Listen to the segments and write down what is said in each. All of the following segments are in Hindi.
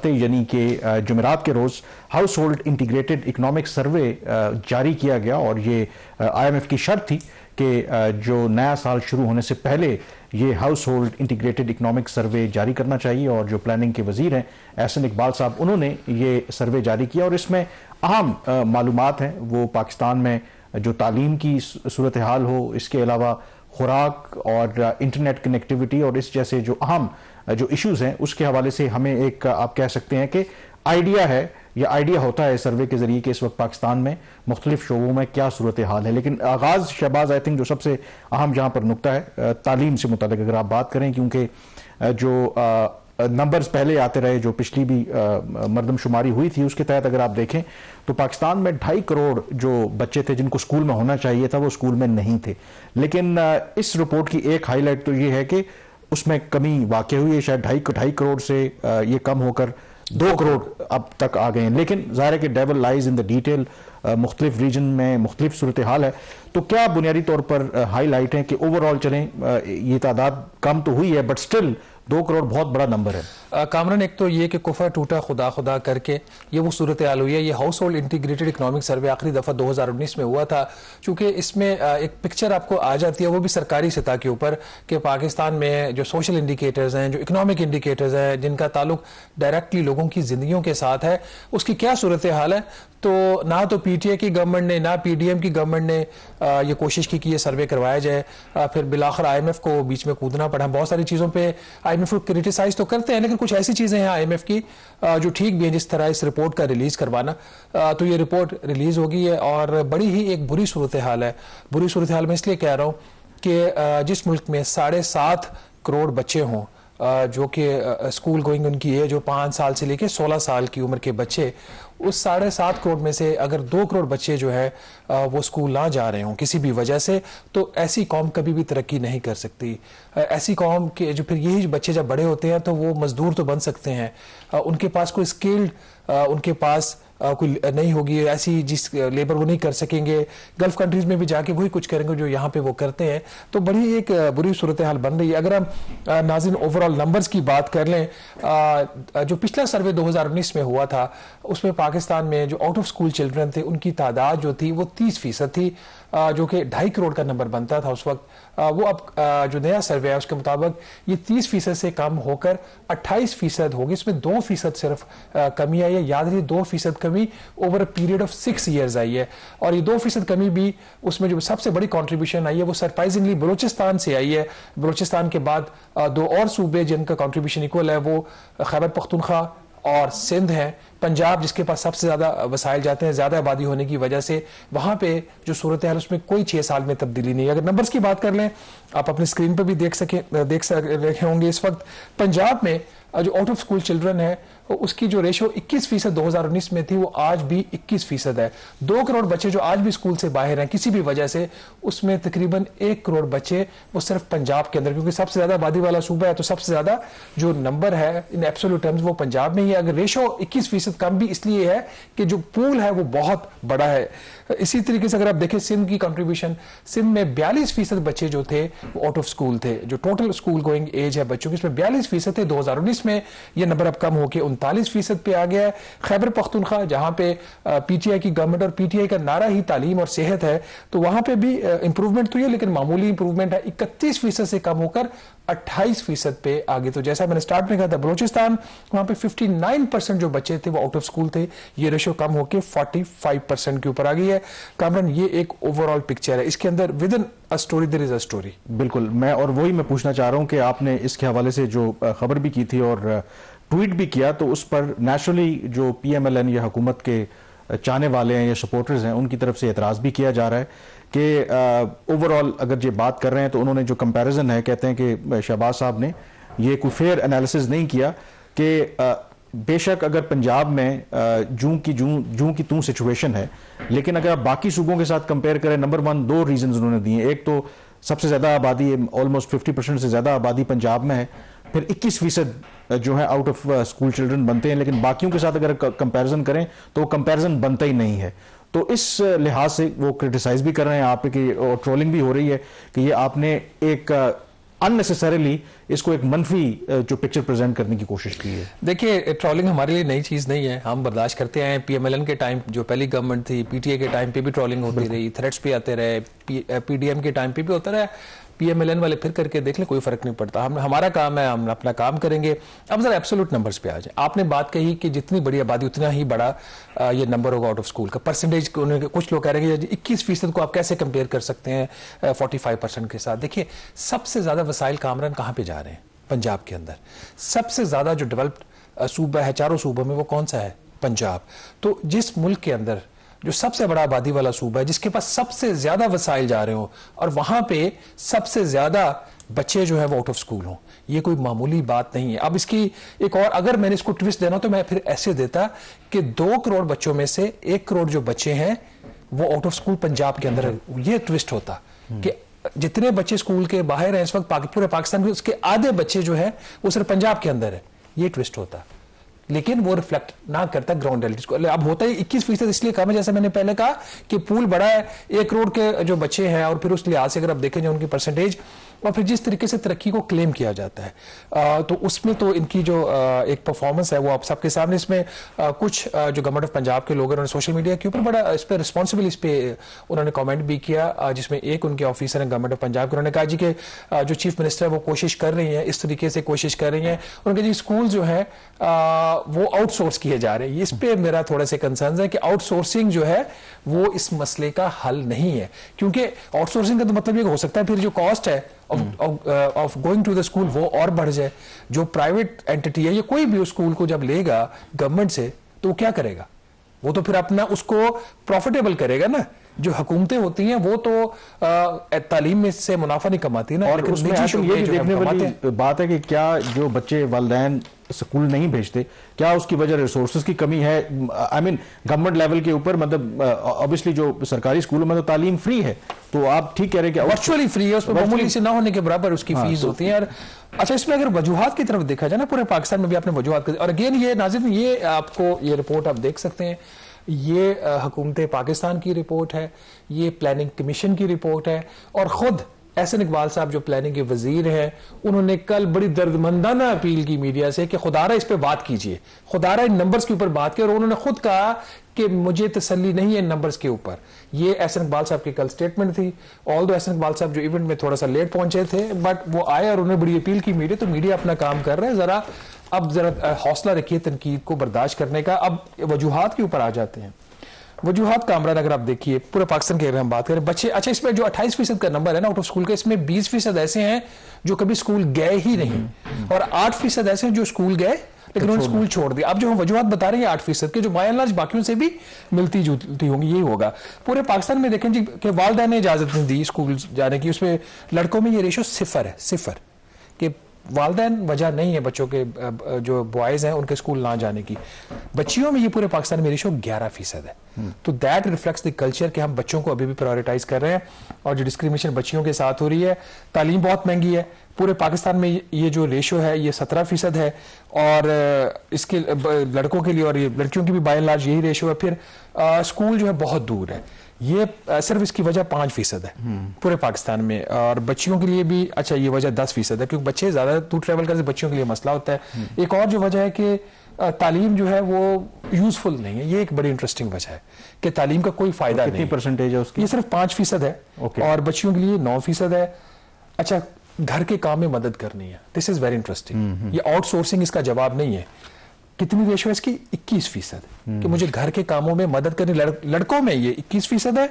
यानी कि जुमेरात के रोज़ हाउस होल्ड इंटीग्रेटेड इकनॉमिक सर्वे जारी किया गया और ये IMF की शर्त थी कि जो नया साल शुरू होने से पहले ये हाउस होल्ड इंटीग्रेटेड इकनॉमिक सर्वे जारी करना चाहिए। और जो प्लानिंग के वजीर हैं एहसन इकबाल साहब, उन्होंने ये सर्वे जारी किया और इसमें अहम मालूमात हैं वो पाकिस्तान में जो तालीम की सूरत हाल हो, इसके अलावा खुराक और इंटरनेट कनेक्टिविटी और इस जैसे जो अहम जो इश्यूज हैं उसके हवाले से हमें एक आप कह सकते हैं कि आइडिया है या आइडिया होता है सर्वे के जरिए कि इस वक्त पाकिस्तान में मुख्तलिफ शोबों में क्या सूरत हाल है। लेकिन आगाज शहबाज आई थिंक जो सबसे अहम जहां पर नुकता है तालीम से मुतालिक अगर आप बात करें, क्योंकि जो नंबर्स पहले आते रहे, जो पिछली भी मरदमशुमारी हुई थी उसके तहत अगर आप देखें तो पाकिस्तान में 2.5 करोड़ जो बच्चे थे जिनको स्कूल में होना चाहिए था वो स्कूल में नहीं थे। लेकिन इस रिपोर्ट की एक हाईलाइट तो ये है कि उसमें कमी वाकई हुई है, शायद 2.5 करोड़ से ये कम होकर 2 करोड़ अब तक आ गए हैं। लेकिन ज़ाहिर है कि devil lies in the detail, मुख्तलिफ रीजन में मुख्तलिफ सूरत हाल है। तो क्या बुनियादी तौर पर हाईलाइट है कि ओवरऑल चलें ये तादाद कम तो हुई है बट स्टिल 2 करोड़ बहुत बड़ा नंबर है। कामरान, एक तो ये कि कुफर टूटा खुदा खुदा करके ये वो सूरत हाल हुई है। ये हाउस होल्ड इंटीग्रेटेड इकनॉमिक सर्वे आखिरी दफ़ा 2019 में हुआ था। चूंकि इसमें एक पिक्चर आपको आ जाती है वो भी सरकारी सतह के ऊपर कि पाकिस्तान में जो सोशल इंडिकेटर्स हैं, जो इकनॉमिक इंडिकेटर्स हैं जिनका ताल्लुक डायरेक्टली लोगों की जिंदगियों के साथ है, उसकी क्या सूरत हाल है। तो ना तो PTA की गवर्नमेंट ने ना PDM की गवर्नमेंट ने ये कोशिश की कि ये सर्वे करवाया जाए। फिर बिलाखिर IMF को बीच में कूदना पड़ा। बहुत सारी चीज़ों पे IMF को क्रिटिसाइज तो करते हैं, लेकिन कुछ ऐसी चीज़ें हैं IMF की जो ठीक भी हैं, जिस तरह इस रिपोर्ट का रिलीज़ करवाना। तो ये रिपोर्ट रिलीज़ हो गई है और बड़ी ही एक बुरी सूरत हाल है। बुरी सूरत हाल में इसलिए कह रहा हूँ कि जिस मुल्क में 7.5 करोड़ बच्चे हों जो कि स्कूल गोइंग उनकी एज जो 5 साल से लेकर 16 साल की उम्र के बच्चे, उस 7.5 करोड़ में से अगर 2 करोड़ बच्चे जो है वो स्कूल ना जा रहे हों किसी भी वजह से, तो ऐसी कौम कभी भी तरक्की नहीं कर सकती। ऐसी कौम के जो फिर यही बच्चे जब बड़े होते हैं तो वो मजदूर तो बन सकते हैं, उनके पास कोई स्किल्ड उनके पास कोई नहीं होगी ऐसी जिस लेबर वो नहीं कर सकेंगे। गल्फ कंट्रीज में भी जाके वही कुछ करेंगे जो यहाँ पे वो करते हैं। तो बड़ी एक बुरी सूरत हाल बन रही है। अगर हम नाज़रीन ओवरऑल नंबर्स की बात कर लें, जो पिछला सर्वे 2019 में हुआ था उसमें पाकिस्तान में जो आउट ऑफ स्कूल चिल्ड्रन थे उनकी तादाद जो थी वो 30% थी, जो कि 2.5 करोड़ का नंबर बनता था उस वक्त। वो अब जो नया सर्वे है उसके मुताबिक ये 30% से कम होकर 28% होगी। इसमें 2% सिर्फ कमी आई है। याद रखिए 2% कमी over a period of 6 years I है। और ये 2% कमी भी उसमें जो सबसे बड़ी कंट्रीब्यूशन आई है वो सरप्राइजिंगली बलूचिस्तान से आई है। बलूचिस्तान के बाद 2 और सूबे जिनका कंट्रीब्यूशन इक्वल है वो खैबर पख्तूनख्वा और सिंध है। पंजाब जिसके पास सबसे ज्यादा वसाइल जाते हैं ज्यादा आबादी होने की वजह से, वहां पे जो सूरत है उसमें कोई 6 साल में तब्दीली नहीं है। अगर नंबर्स की बात कर लें, आप अपनी स्क्रीन पर भी देख रहे होंगे इस वक्त पंजाब में जो आउट ऑफ स्कूल चिल्ड्रन है उसकी जो रेशो 21% 2019 में थी वो आज भी 21% है। 2 करोड़ बच्चे जो आज भी स्कूल से बाहर हैं किसी भी वजह से, उसमें तकरीबन 1 करोड़ बच्चे वो सिर्फ पंजाब के अंदर, क्योंकि सबसे ज्यादा आबादी वाला सूबा है तो सबसे ज्यादा जो नंबर है इन एब्सोल्यूट टर्म्स वो पंजाब में ही है। अगर रेशो 21% कम भी इसलिए है कि जो पूल है वो बहुत बड़ा है। इसी तरीके से अगर आप देखें सिंध की कंट्रीब्यूशन, सिंध में 42% बच्चे जो थे वो आउट ऑफ स्कूल थे। जो टोटल स्कूल गोइंग एज है बच्चों की इसमें 42% थे 2019 में, ये नंबर अब कम होकर 39% पे आ गया है। खैबर पख्तूनख्वा जहां पे PTI की गवर्नमेंट और PTI का नारा ही तालीम और सेहत है, तो वहां पे भी इंप्रूवमेंट तो है लेकिन मामूली इंप्रूवमेंट है। 31% से कम होकर 28% पे आगे। तो जैसा मैंने स्टार्ट में कहा था बलूचिस्तान, वहां पे 59% जो बच्चे थे वो आउट ऑफ स्कूल थे, ये रेशो कम होकर 45% के ऊपर आ गई है। कामरान, ये एक ओवरऑल पिक्चर है, इसके अंदर within a story there is a story. बिल्कुल, वही मैं पूछना चाह रहा हूं कि आपने इसके हवाले से जो खबर भी की थी और ट्वीट भी किया, तो उस पर नेचुरली जो PMLN या हुकूमत के चाहने वाले हैं या सपोर्टर्स हैं उनकी तरफ से एतराज़ भी किया जा रहा है कि ओवरऑल अगर ये बात कर रहे हैं तो उन्होंने जो कंपैरिजन है, कहते हैं कि शहबाज साहब ने ये कोई फेयर एनालिसिस नहीं किया कि बेशक अगर पंजाब में जूं की तूं सिचुएशन है, लेकिन अगर आप बाकी सूबों के साथ कंपेयर करें, नंबर 1 2 रीजन उन्होंने दिए। एक तो सबसे ज्यादा आबादी, ऑलमोस्ट 50% से ज्यादा आबादी पंजाब में है, फिर 21% जो है आउट ऑफ स्कूल चिल्ड्रन बनते हैं, लेकिन बाकियों के साथ अगर कंपैरिजन करें तो वो कंपैरिजन बनता ही नहीं है। तो इस लिहाज से वो क्रिटिसाइज भी कर रहे हैं आप पे कि, और ट्रोलिंग भी हो रही है कि ये आपने एक अननेसेसरीली इसको एक मनफी जो पिक्चर प्रेजेंट करने की कोशिश की है? देखिए, ट्रोलिंग हमारे लिए नई चीज नहीं है, हम बर्दाश्त करते आए। पीएमएलएन के टाइम जो पहली गवर्नमेंट थी, पीटीए के टाइम पे भी ट्रोलिंग होती रही, थ्रेट्स भी आते रहे, पीडीएम के टाइम पे भी होता रहा, पीएमएलएन वाले फिर करके देख ले, कोई फर्क नहीं पड़ता। हमारा काम है, हम अपना काम करेंगे। अब जरा एब्सोल्यूट नंबर्स पे आ जाए। आपने बात कही कि जितनी बड़ी आबादी उतना ही बड़ा ये नंबर होगा आउट ऑफ स्कूल का। परसेंटेज कुछ लोग कह रहे हैं कि 21% को आप कैसे कंपेयर कर सकते हैं 45% के साथ। देखिए, सबसे ज्यादा वसाइल कामरान कहाँ पे जा रहे हैं? पंजाब के अंदर। सबसे ज्यादा जो डेवलप्ड सूबा है चारों सूबों में, वो कौन सा है? पंजाब। तो जिस मुल्क के अंदर जो सबसे बड़ा आबादी वाला सूबा है, जिसके पास सबसे ज्यादा वसाइल जा रहे हो, और वहां पे सबसे ज्यादा बच्चे जो है वो आउट ऑफ स्कूल हो, ये कोई मामूली बात नहीं है। अब इसकी एक और, अगर मैंने इसको ट्विस्ट देना तो मैं फिर ऐसे देता कि 2 करोड़ बच्चों में से 1 करोड़ जो बच्चे हैं वो आउट ऑफ स्कूल पंजाब के अंदर है। ये ट्विस्ट होता कि जितने बच्चे स्कूल के बाहर हैं इस वक्त पूरे पाकिस्तान में, उसके आधे बच्चे जो है वो सिर्फ पंजाब के अंदर है। ये ट्विस्ट होता, लेकिन वो रिफ्लेक्ट ना करता ग्राउंड रियलिटी को। अब होता है 21% इसलिए कम है, जैसे मैंने पहले कहा कि पूल बड़ा है, 1 करोड़ के जो बच्चे हैं, और फिर उस लिहाज से अगर आप देखें जो उनकी परसेंटेज और फिर जिस तरीके से तरक्की को क्लेम किया जाता है, तो उसमें तो इनकी जो एक परफॉर्मेंस है वो आप सबके सामने। इसमें कुछ जो गवर्नमेंट ऑफ पंजाब के लोग हैं, उन्होंने सोशल मीडिया के ऊपर बड़ा इस पर रिस्पॉन्सिबल इस पे उन्होंने कमेंट भी किया, जिसमें एक उनके ऑफिसर हैं गवर्नमेंट ऑफ पंजाब के, उन्होंने कहा जी कि जो चीफ मिनिस्टर है वो कोशिश कर रही है, इस तरीके से कोशिश कर रही है। उन्होंने कहा जी स्कूल जो है वो आउटसोर्स किए जा रहे हैं। इस पे मेरा थोड़े से कंसर्न है कि आउटसोर्सिंग जो है वो इस मसले का हल नहीं है, क्योंकि आउटसोर्सिंग का तो मतलब ये हो सकता है फिर जो कॉस्ट है of going to the school वो और बढ़ जाए। जो प्राइवेट एंटिटी है, ये कोई भी उस स्कूल को जब लेगा गवर्नमेंट से, तो वो क्या करेगा? वो तो फिर अपना उसको प्रॉफिटेबल करेगा ना। जो हुकूमतें होती हैं वो तो तालीम में से मुनाफा नहीं कमाती ना। और उसमें ये भी देखने वाली बात है कि क्या जो बच्चे वालिदैन स्कूल नहीं भेजते, क्या उसकी वजह रिसोर्सेज की कमी है? आई मीन गवर्नमेंट लेवल के ऊपर, मतलब ऑब्वियसली जो सरकारी स्कूलों में तो तालीम फ्री है, तो आप ठीक कह रहे हैं कि वर्चुअली फ्री है, उसमें मामूली से ना होने के बराबर उसकी फीस होती है। और अच्छा, इसमें अगर वजूहात की तरफ देखा जाए ना, पूरे पाकिस्तान में भी आपने वजूहात, और अगेन ये नाज़रीन, ये आपको ये रिपोर्ट आप देख सकते हैं, ये हुकूमत पाकिस्तान की रिपोर्ट है, ये प्लानिंग कमीशन की रिपोर्ट है, और खुद एहसन इकबाल साहब जो प्लानिंग के वजीर हैं, उन्होंने कल बड़ी दर्दमंदाना अपील की मीडिया से कि खुदारा इस पे बात कीजिए, खुदारा इन नंबर्स के ऊपर बात की। और उन्होंने खुद कहा कि मुझे तसल्ली नहीं है इन नंबर्स के ऊपर। ये एहसन इकबाल साहब की कल स्टेटमेंट थी। ऑल दो एहसन इकबाल साहब जो इवेंट में थोड़ा सा लेट पहुंचे थे, बट वो आए और उन्होंने बड़ी अपील की मीडिया, तो मीडिया अपना काम कर रहे हैं। जरा अब जरा हौसला रखिए तनकीद को बर्दाश्त करने का। अब वजूहात के ऊपर आ जाते हैं। वजूहात कामरान अगर आप देखिए पूरे पाकिस्तान के अगर हम बात करें, बच्चे, अच्छा इसमें जो 28% का नंबर है ना आउट ऑफ स्कूल का, इसमें 20% ऐसे हैं जो कभी स्कूल गए ही नहीं, और 8% ऐसे हैं जो स्कूल गए लेकिन उन्होंने स्कूल छोड़ दिया। अब जो हम वजूहात बता रहे हैं 8% के, जो बाय एंड लार्ज बाकियों से भी मिलती जुलती होंगी, यही होगा। पूरे पाकिस्तान में देखें जी कि वालिदैन ने इजाजत नहीं दी स्कूल जाने की, उसमें लड़कों में ये रेशो 0 है, 0 कि वालिदैन वजह नहीं है बच्चों के, जो बॉयज हैं उनके स्कूल ना जाने की। बच्चियों में ये पूरे पाकिस्तान में रेशो 11% है। तो दैट रिफ्लेक्ट्स द कल्चर कि हम बच्चों को अभी भी प्रायोरिटाइज कर रहे हैं, और जो डिस्क्रिमिनेशन बच्चियों के साथ हो रही है। तालीम बहुत महंगी है पूरे पाकिस्तान में, ये जो रेशो है ये 17% है, और इसके लड़कों के लिए और ये लड़कियों की भी बाय एंड लार्ज यही रेशो है। फिर स्कूल जो है बहुत दूर है, ये सिर्फ इसकी वजह 5% है पूरे पाकिस्तान में, और बच्चियों के लिए भी अच्छा ये वजह 10% है, क्योंकि बच्चे ज्यादा दूर ट्रेवल करते, बच्चियों के लिए मसला होता है। एक और जो वजह है कि तालीम जो है वो यूजफुल नहीं है, ये एक बड़ी इंटरेस्टिंग वजह है कि तालीम का कोई फायदा नहीं। कितनी परसेंटेज है उसकी? ये सिर्फ 5% है, और बच्चियों के लिए 9% है। अच्छा, घर के काम में मदद करनी है, दिस इज वेरी इंटरेस्टिंग। ये आउटसोर्सिंग इसका जवाब नहीं है। कितनी रेशो है इसकी? 21% कि मुझे घर के कामों में मदद करनी। लड़कों में ये 21% है,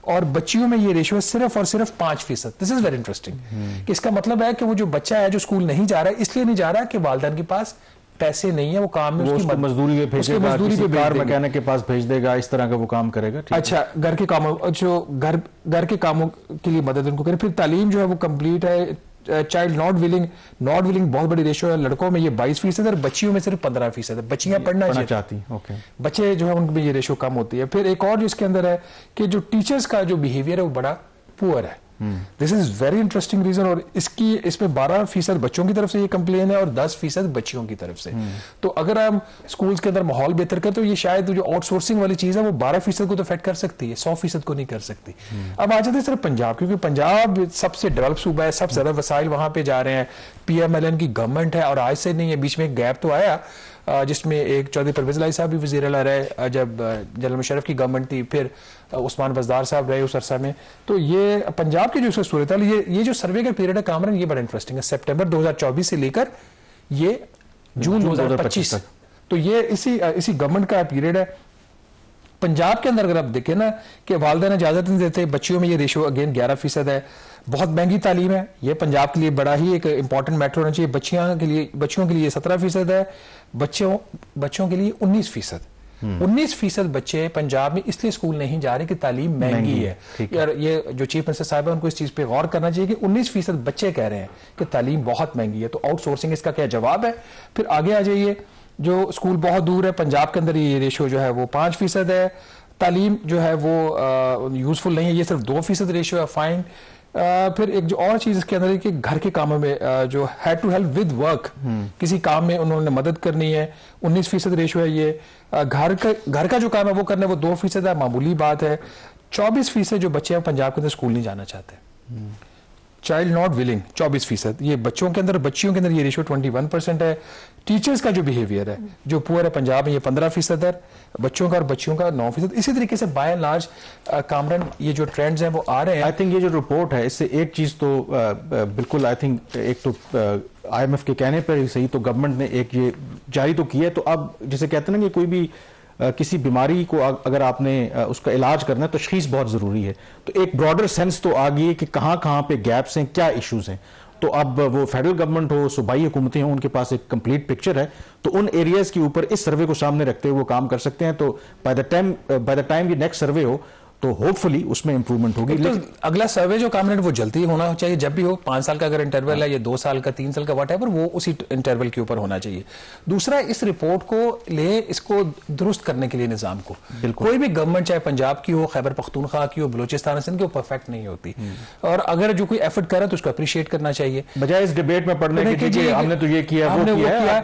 और बच्चियों में ये रेशो है सिर्फ और सिर्फ 5%। This is very interesting. इसका मतलब है कि वो जो बच्चा है जो स्कूल नहीं जा रहा है, इसलिए नहीं जा रहा कि वालिदैन के पास पैसे नहीं है, वो काम में उसकी मजदूरी पे भेजेगा, किसी कार मैकेनिक के पास भेज देगा, इस तरह का वो काम करेगा। अच्छा, घर के कामों, जो घर के कामों के लिए मदद उनको करे। फिर तालीम जो है वो कंप्लीट है। चाइल्ड नॉट विलिंग बहुत बड़ी रेशो है। लड़कों में ये 22% है, और बच्चियों में सिर्फ 15% है। बच्चियां पढ़ना चाहती, बच्चे जो है उनमें ये रेशो कम होती है। फिर एक और जो इसके अंदर है कि जो टीचर्स का जो बिहेवियर है वो बड़ा पुअर है। This is very interesting reason. और इसमें 12% बच्चों की तरफ से ये कंप्लेन है और 10% बच्चियों की तरफ से। तो अगर हम स्कूल्स के अंदर माहौल बेहतर करें तो ये शायद जो आउटसोर्सिंग वाली चीज है वो 12% को तो अफेक्ट कर सकती है, 100% को नहीं कर सकती। अब आ जाते हैं सिर्फ पंजाब, क्योंकि पंजाब सबसे डेवलप सूबा है, सबसे ज्यादा वसाइल वहां पे जा रहे हैं, PMLN की गवर्नमेंट है और आज से नहीं है, बीच में एक गैप तो आया जिसमें एक चौधरी परवेज लाई साहब भी वज़ीर आला रहे जब जनरल मुशर्रफ की गवर्नमेंट थी, फिर उस्मान बज़दार साहब रहे उस अरसा में। तो ये पंजाब की जो सूरत है, ये जो सर्वे का पीरियड है कामरान, ये बड़ा इंटरेस्टिंग है, सितंबर 2024 से लेकर ये जून 2025 तक। तो ये इसी गवर्नमेंट का पीरियड है। पंजाब के अंदर अगर आप देखें ना कि वालिदैन इजाजत नहीं देते, बच्चियों में ये रेशो अगेन 11% है। बहुत महंगी तालीम है, ये पंजाब के लिए बड़ा ही एक इंपॉर्टेंट मैटर होना चाहिए। बच्चियों के लिए 17% है, बच्चों के लिए 19%। 19% बच्चे पंजाब में इसलिए स्कूल नहीं जा रहे कि तालीम महंगी है। यार ये जो चीफ मिनिस्टर साहब है उनको इस चीज पे गौर करना चाहिए कि 19% बच्चे कह रहे हैं कि तालीम बहुत महंगी है। तो आउटसोर्सिंग इसका क्या जवाब है? फिर आगे आ जाइए, जो स्कूल बहुत दूर है, पंजाब के अंदर ये रेशो जो है वो 5% है। तालीम जो है वो यूजफुल नहीं है, ये सिर्फ 2% रेशो है, फाइन। फिर एक जो और चीज इसके अंदर है कि घर के कामों में जो had to help with work, किसी काम में उन्होंने मदद करनी है, 19% रेशो है ये। घर का जो काम है वो करना है, वो 2% है, मामूली बात है। 24% जो बच्चे हैं पंजाब के अंदर स्कूल नहीं जाना चाहते, चाइल्ड नॉट विलिंग, 24%। ये बच्चियों के अंदर ये रेशियो 21% है। टीचर्स का जो बिहेवियर है, जो पुअर है पंजाब में, ये 15% है बच्चों का, और बच्चियों का 9%। इसी तरीके से बाय एंड लार्ज कामरान ये जो ट्रेंड्स हैं वो आ रहे हैं। आई थिंक ये जो रिपोर्ट है इससे एक चीज तो बिल्कुल, आई थिंक एक तो IMF के कहने पर ही सही, तो गवर्नमेंट ने एक ये जारी तो किया है। तो अब जैसे कहते हैं ना कि कोई भी किसी बीमारी को अगर आपने उसका इलाज करना है, तशखीस बहुत जरूरी है। तो एक ब्रॉडर सेंस तो आ गई है कि कहाँ पे गैप्स हैं, क्या इश्यूज हैं। तो अब वो फेडरल गवर्नमेंट हो, सूबाई हुकूमतें हों, उनके पास एक कंप्लीट पिक्चर है, तो उन एरियाज के ऊपर इस सर्वे को सामने रखते हुए वो काम कर सकते हैं। तो बाय द टाइम ये नेक्स्ट सर्वे हो तो होपफुली उसमें इंप्रूवमेंट होगी। तो अगला सर्वे जो कामरेड वो जल्दी होना चाहिए, जब भी हो, 5 साल का अगर इंटरवल है या 2 साल का, 3 साल का, व्हाटएवर, वो उसी इंटरवल के ऊपर होना चाहिए। दूसरा, इस रिपोर्ट को इसको दुरुस्त करने के लिए निजाम को, कोई भी गवर्नमेंट चाहे पंजाब की हो, खैबर पख्तूनख्वा की हो, बलूचिस्तान सिंध की हो, परफेक्ट नहीं होती। और अगर जो कोई एफर्ट करे तो उसको अप्रिशिएट करना चाहिए, बजाय इस डिबेट में पढ़ने के हमने तो ये किया, वो किया।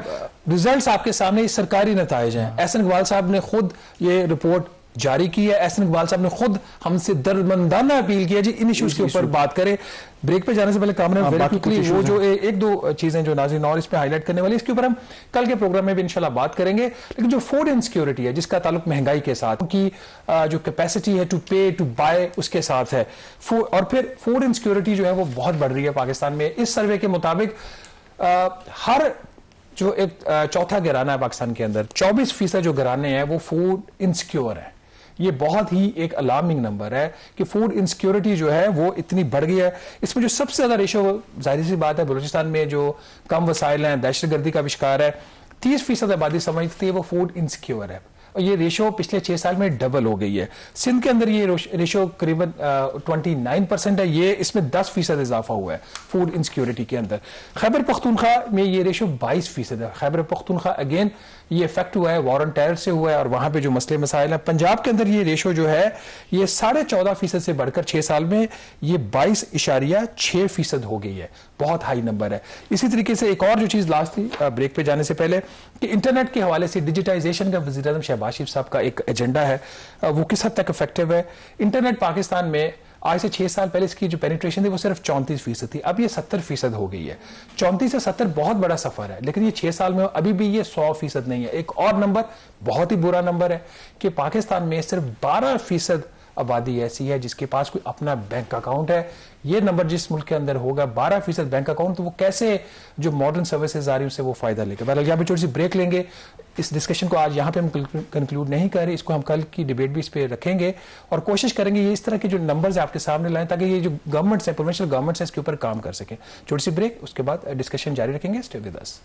रिजल्ट्स आपके सामने सरकारी नताइज हैं। एहसन इकबाल साहब ने खुद ये रिपोर्ट जारी की है। एहसन इकबाल साहब ने खुद हमसे दर्दमंदाना अपील किया जी इन इश्यूज के ऊपर बात करें। ब्रेक पे जाने से पहले कामरान वेरी क्विकली वो जो एक दो चीजें जो नाज़रीन और इस पे हाईलाइट करने वाली, इसके ऊपर हम कल के प्रोग्राम में भी इंशाल्लाह बात करेंगे। लेकिन जो फूड इनसिक्योरिटी है, जिसका ताल्लुक महंगाई के साथ, की जो कैपेसिटी है टू पे टू बाय उसके साथ है, और फिर फूड इनसिक्योरिटी जो है वो बहुत बढ़ रही है पाकिस्तान में। इस सर्वे के मुताबिक हर जो एक चौथा घराना है पाकिस्तान के अंदर, 24% जो घराने हैं वो फूड इनसिक्योर है। ये बहुत ही एक अलार्मिंग नंबर है कि फूड इनसिक्योरिटी जो है वो इतनी बढ़ गई है। इसमें जो सबसे ज्यादा रेशो, जाहिर सी बात है, बलूचिस्तान में जो कम वसाइल हैं, दहशतगर्दी का भी शिकार है, 30% आबादी समझती है वो फूड इनसिक्योर है, और ये रेशो पिछले 6 साल में डबल हो गई है। सिंध के अंदर ये रेशो करीबन 29% है, ये इसमें 10% इजाफा हुआ है फूड इनसिक्योरिटी के अंदर। खैबर पख्तूनख्वा में ये रेशो 22% है। खैबर पख्तूनख्वा अगेन ये इफेक्ट हुआ है वॉर ऑन टेरर से हुआ है, और वहां पे जो मसले मसाइल हैं। पंजाब के अंदर ये रेशो जो है ये 14.5% से बढ़कर 6 साल में ये 22.6% हो गई है। बहुत हाई नंबर है। इसी तरीके से एक और जो चीज लास्ट थी ब्रेक पे जाने से पहले, कि इंटरनेट के हवाले से डिजिटाइजेशन का वज़ीर आज़म शहबाज शरीफ साहब का एक एजेंडा है, वो किस हद तक इफेक्टिव है। इंटरनेट पाकिस्तान में आज से 6 साल पहले इसकी जो पेनिट्रेशन थी वो सिर्फ 34% थी, अब ये 70% हो गई है। 34 से 70 बहुत बड़ा सफर है, लेकिन ये 6 साल में अभी भी ये 100% नहीं है। एक और नंबर बहुत ही बुरा नंबर है कि पाकिस्तान में सिर्फ 12% आबादी ऐसी है जिसके पास कोई अपना बैंक अकाउंट है। ये नंबर जिस मुल्क के अंदर होगा 12% बैंक अकाउंट, तो वो कैसे जो मॉडर्न सर्विसेज आ रही है उससे वो फायदा लेगा। बहरहाल यहाँ पे छोटी सी ब्रेक लेंगे। इस डिस्कशन को आज यहाँ पे हम कंक्लूड नहीं कर रहे, इसको हम कल की डिबेट भी इस पे रखेंगे और कोशिश करेंगे ये इस तरह के जो नंबर्स आपके सामने लाएं ताकि ये जो गवर्नमेंट्स है, प्रोविंशियल गवर्नमेंट्स है, इसके ऊपर काम कर सकें। छोटी सी ब्रेक, उसके बाद डिस्कशन जारी रखेंगे। Stay with us.